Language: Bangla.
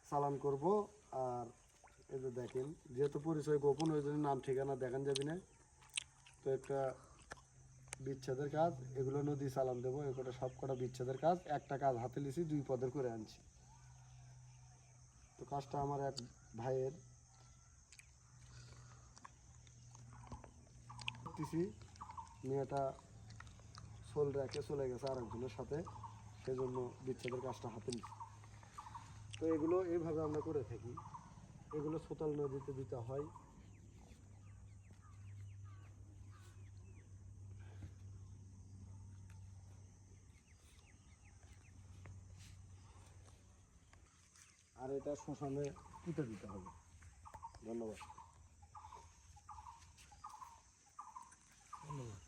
চালান করব। আর এই যে দেখেন, যেহেতু পরিচয় গোপন, ওই জন্য নাম ঠিকানা দেখান যাবি না। তো একটা বিচ্ছেদের কাজ, এগুলো নদী চালান দেবো, এগুলো সব কটা বিচ্ছেদের কাজ। একটা কাজ হাতে লিছি, 2 পদের করে আনছি। তো কাজটা আমার এক ভাইয়ের করতেছি, মেয়েটা সোল রেখে চলে গেছে আরেকজনের সাথে, সেজন্য বিচ্ছেদের কাজটা হাতে নিচ্ছি। তো এগুলো এইভাবে আমরা করে থাকি। এগুলো সোতাল নদীতে দিতে হয়। আর এটা শ্মশানে পুঁতে দিতে হবে। ধন্যবাদ। ধন্যবাদ।